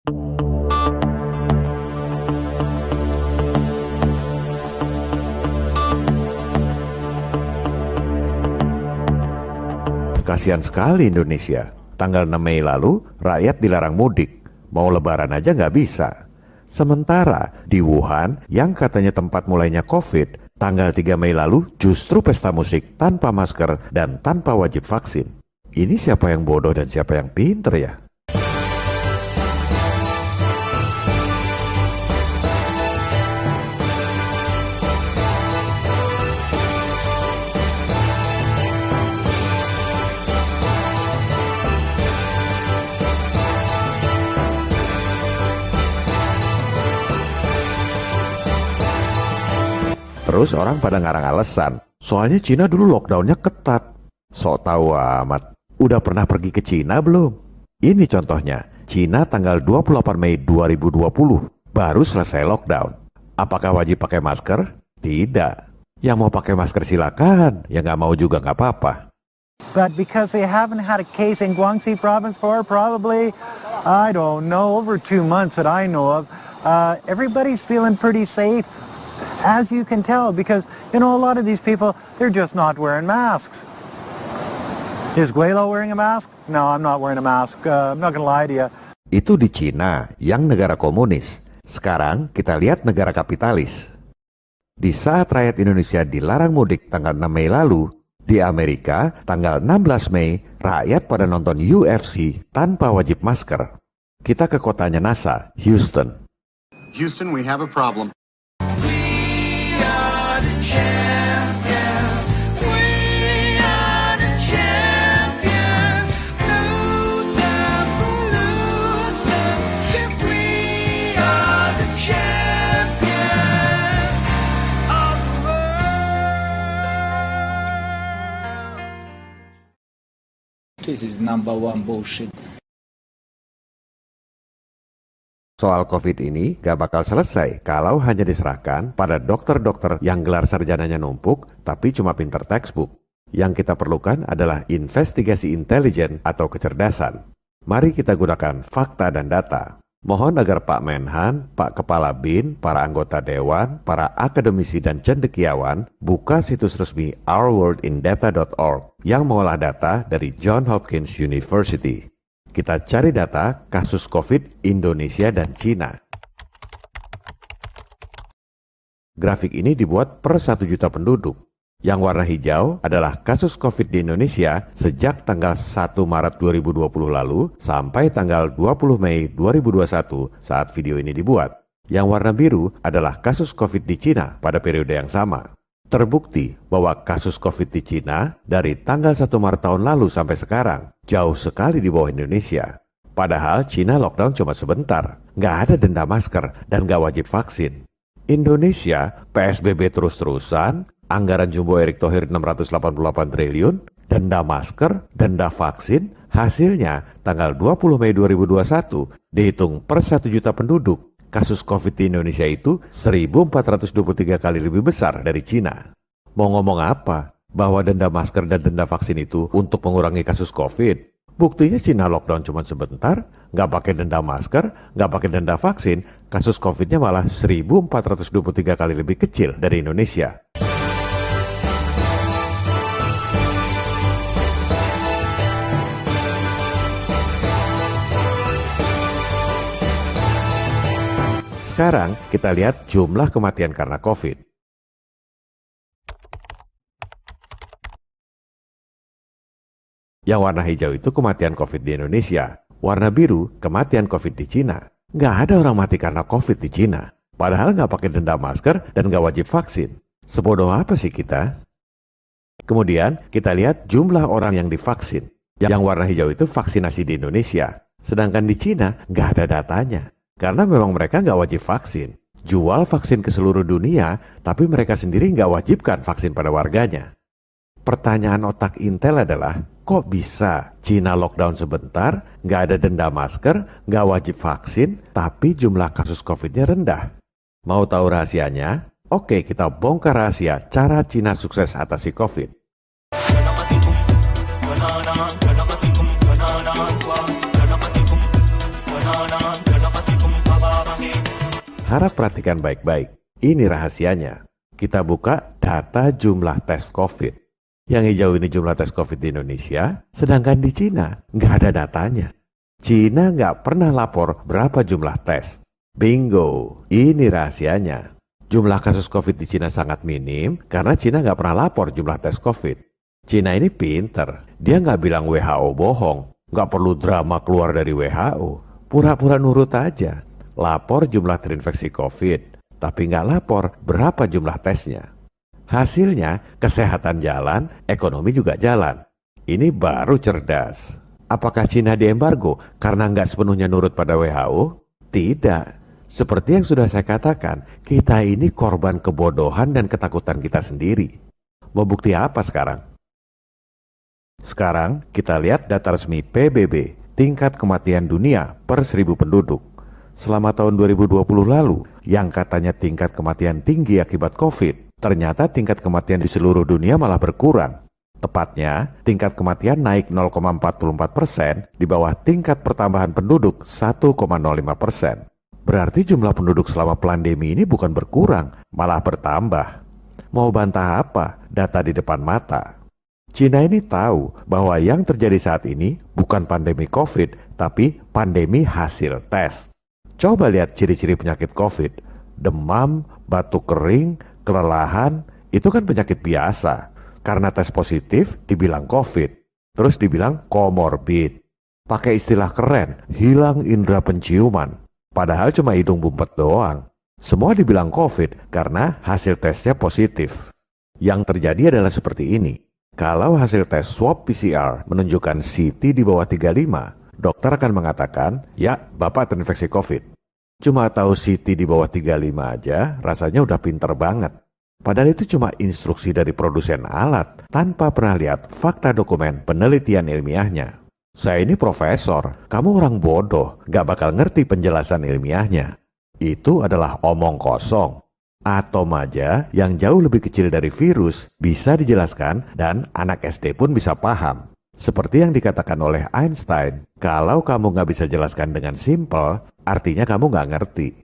Kasihan sekali Indonesia. Tanggal 6 Mei lalu, rakyat dilarang mudik. Mau lebaran aja nggak bisa. Sementara di Wuhan, yang katanya tempat mulainya COVID, tanggal 3 Mei lalu justru pesta musik tanpa masker dan tanpa wajib vaksin. Ini siapa yang bodoh dan siapa yang pinter ya? Terus orang pada ngarang alasan, soalnya Cina dulu lockdownnya ketat. Sok tahu amat, udah pernah pergi ke Cina belum? Ini contohnya, Cina tanggal 28 Mei 2020, baru selesai lockdown. Apakah wajib pakai masker? Tidak. Yang mau pakai masker silakan, yang nggak mau juga nggak apa-apa. But because they haven't had a case in Guangxi province for probably, I don't know, over 2 months that I know of, everybody's feeling pretty safe. As you can tell, because, a lot of these people, they're just not wearing masks. Is Guelo wearing a mask? No, I'm not wearing a mask. I'm not going to lie to you. Itu di Cina, yang negara komunis. Sekarang kita lihat negara kapitalis. Di saat rakyat Indonesia dilarang mudik tanggal 6 Mei lalu, di Amerika, tanggal 16 Mei, rakyat pada nonton UFC tanpa wajib masker. Kita ke kotanya NASA, Houston. Houston, we have a problem. This is number one bullshit. Soal COVID ini gak bakal selesai kalau hanya diserahkan pada dokter-dokter yang gelar sarjananya numpuk tapi cuma pinter textbook. Yang kita perlukan adalah investigasi intelijen atau kecerdasan. Mari kita gunakan fakta dan data. Mohon agar Pak Menhan, Pak Kepala BIN, para anggota Dewan, para akademisi dan cendekiawan buka situs resmi ourworldindata.org yang mengolah data dari Johns Hopkins University. Kita cari data kasus COVID Indonesia dan Cina. Grafik ini dibuat per 1 juta penduduk. Yang warna hijau adalah kasus COVID di Indonesia sejak tanggal 1 Maret 2020 lalu sampai tanggal 20 Mei 2021 saat video ini dibuat. Yang warna biru adalah kasus COVID di Cina pada periode yang sama. Terbukti bahwa kasus COVID di Cina dari tanggal 1 Maret tahun lalu sampai sekarang jauh sekali di bawah Indonesia. Padahal Cina lockdown cuma sebentar, nggak ada denda masker dan nggak wajib vaksin. Indonesia PSBB terus-terusan, anggaran jumbo Erick Thohir 688 triliun, denda masker, denda vaksin, hasilnya tanggal 20 Mei 2021 dihitung per 1 juta penduduk. Kasus COVID di Indonesia itu 1.423 kali lebih besar dari Cina. Mau ngomong apa? Bahwa denda masker dan denda vaksin itu untuk mengurangi kasus COVID? Buktinya Cina lockdown cuma sebentar, nggak pakai denda masker, nggak pakai denda vaksin, kasus COVID-nya malah 1.423 kali lebih kecil dari Indonesia. Sekarang kita lihat jumlah kematian karena COVID. Yang warna hijau itu kematian COVID di Indonesia. Warna biru kematian COVID di Cina. Nggak ada orang mati karena COVID di Cina. Padahal nggak pakai denda masker dan nggak wajib vaksin. Sebodoh apa sih kita? Kemudian kita lihat jumlah orang yang divaksin. Yang warna hijau itu vaksinasi di Indonesia. Sedangkan di Cina nggak ada datanya. Karena memang mereka nggak wajib vaksin. Jual vaksin ke seluruh dunia, tapi mereka sendiri nggak wajibkan vaksin pada warganya. Pertanyaan otak Intel adalah, kok bisa Cina lockdown sebentar, nggak ada denda masker, nggak wajib vaksin, tapi jumlah kasus COVID-nya rendah? Mau tahu rahasianya? Oke, kita bongkar rahasia cara Cina sukses atasi COVID. Harap perhatikan baik-baik. Ini rahasianya. Kita buka data jumlah tes COVID. Yang hijau ini jumlah tes COVID di Indonesia, sedangkan di Cina nggak ada datanya. Cina nggak pernah lapor berapa jumlah tes. Bingo, ini rahasianya. Jumlah kasus COVID di Cina sangat minim karena Cina nggak pernah lapor jumlah tes COVID. Cina ini pinter, dia nggak bilang WHO bohong, nggak perlu drama keluar dari WHO. Pura-pura nurut aja, lapor jumlah terinfeksi COVID, tapi nggak lapor berapa jumlah tesnya. Hasilnya, kesehatan jalan, ekonomi juga jalan. Ini baru cerdas. Apakah Cina diembargo karena nggak sepenuhnya nurut pada WHO? Tidak. Seperti yang sudah saya katakan, kita ini korban kebodohan dan ketakutan kita sendiri. Mau bukti apa sekarang? Sekarang kita lihat data resmi PBB, tingkat kematian dunia per 1.000 penduduk. Selama tahun 2020 lalu, yang katanya tingkat kematian tinggi akibat COVID, ternyata tingkat kematian di seluruh dunia malah berkurang. Tepatnya, tingkat kematian naik 0,44% di bawah tingkat pertambahan penduduk 1,05%. Berarti jumlah penduduk selama pandemi ini bukan berkurang, malah bertambah. Mau bantah apa? Data di depan mata. Cina ini tahu bahwa yang terjadi saat ini bukan pandemi COVID, tapi pandemi hasil tes. Coba lihat ciri-ciri penyakit COVID. Demam, batuk kering, kelelahan, itu kan penyakit biasa. Karena tes positif dibilang COVID, terus dibilang komorbid. Pakai istilah keren, hilang indera penciuman. Padahal cuma hidung bumpet doang. Semua dibilang COVID karena hasil tesnya positif. Yang terjadi adalah seperti ini. Kalau hasil tes swab PCR menunjukkan CT di bawah 35, dokter akan mengatakan, ya Bapak terinfeksi COVID. Cuma tahu CT di bawah 35 aja, rasanya udah pinter banget. Padahal itu cuma instruksi dari produsen alat, tanpa pernah lihat fakta dokumen penelitian ilmiahnya. Saya ini profesor, kamu orang bodoh, gak bakal ngerti penjelasan ilmiahnya. Itu adalah omong kosong. Atom aja yang jauh lebih kecil dari virus bisa dijelaskan dan anak SD pun bisa paham. Seperti yang dikatakan oleh Einstein, kalau kamu gak bisa jelaskan dengan simple, artinya kamu gak ngerti.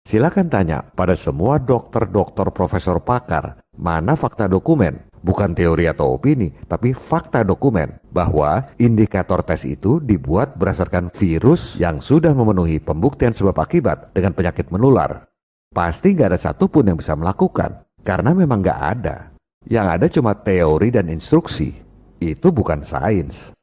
Silakan tanya pada semua dokter-dokter profesor pakar, mana fakta dokumen, bukan teori atau opini, tapi fakta dokumen bahwa indikator tes itu dibuat berdasarkan virus yang sudah memenuhi pembuktian sebab akibat dengan penyakit menular. Pasti nggak ada satupun yang bisa melakukan, karena memang nggak ada. Yang ada cuma teori dan instruksi. Itu bukan sains.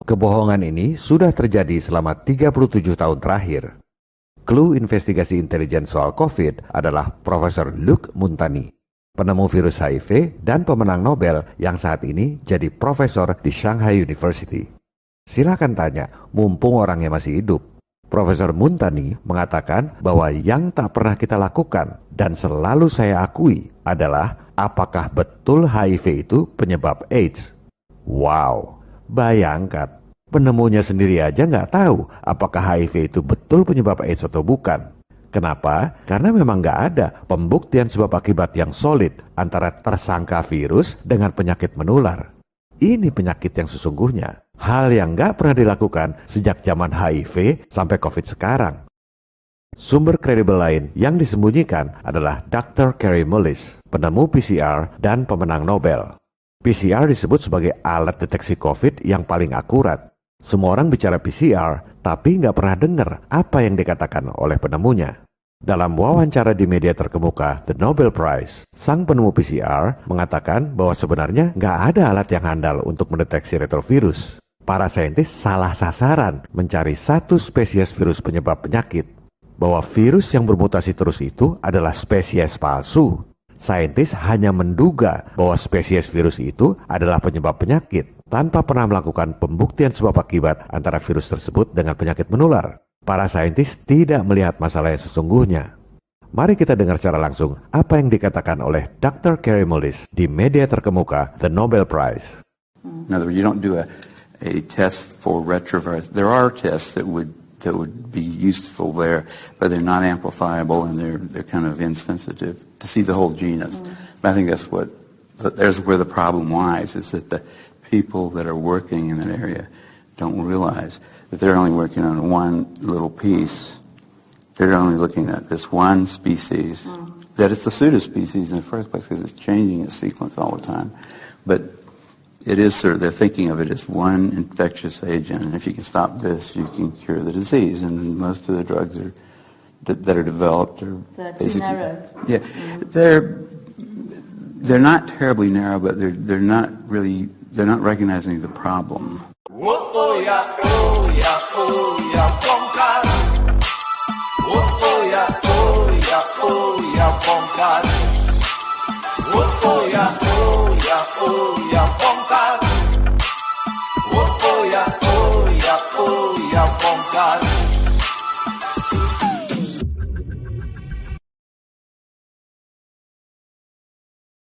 Kebohongan ini sudah terjadi selama 37 tahun terakhir. Clue investigasi intelijen soal COVID adalah Profesor Luc Montagny, penemu virus HIV dan pemenang Nobel yang saat ini jadi profesor di Shanghai University. Silakan tanya, mumpung orangnya masih hidup. Profesor Montagny mengatakan bahwa yang tak pernah kita lakukan dan selalu saya akui adalah apakah betul HIV itu penyebab AIDS. Wow, bayangkan. Penemunya sendiri aja nggak tahu apakah HIV itu betul penyebab AIDS atau bukan. Kenapa? Karena memang nggak ada pembuktian sebab akibat yang solid antara tersangka virus dengan penyakit menular. Ini penyakit yang sesungguhnya. Hal yang nggak pernah dilakukan sejak zaman HIV sampai COVID sekarang. Sumber kredibel lain yang disembunyikan adalah Dr. Kary Mullis, penemu PCR dan pemenang Nobel. PCR disebut sebagai alat deteksi COVID yang paling akurat. Semua orang bicara PCR, tapi nggak pernah dengar apa yang dikatakan oleh penemunya. Dalam wawancara di media terkemuka, The Nobel Prize, sang penemu PCR mengatakan bahwa sebenarnya nggak ada alat yang handal untuk mendeteksi retrovirus. Para saintis salah sasaran mencari satu spesies virus penyebab penyakit. Bahwa virus yang bermutasi terus itu adalah spesies palsu. Saintis hanya menduga bahwa spesies virus itu adalah penyebab penyakit, tanpa pernah melakukan pembuktian sebab akibat antara virus tersebut dengan penyakit menular. Para saintis tidak melihat masalah yang sesungguhnya. Mari kita dengar secara langsung apa yang dikatakan oleh Dr. Kary Mullis di media terkemuka The Nobel Prize. In other words, you don't do a test for retrovirus. There are tests that would be useful there, but they're not amplifiable and they're kind of insensitive to see the whole genus. But I think there's where the problem lies, is that the people that are working in that area don't realize that they're only working on one little piece They're only looking at this one species, that it's the pseudospecies in the first place because it's changing its sequence all the time. But it is they're thinking of it as one infectious agent, and if you can stop this, you can cure the disease. And most of the drugs that are developed are too narrow. Yeah, they're not terribly narrow, but they're not recognizing the problem. Oh, yeah,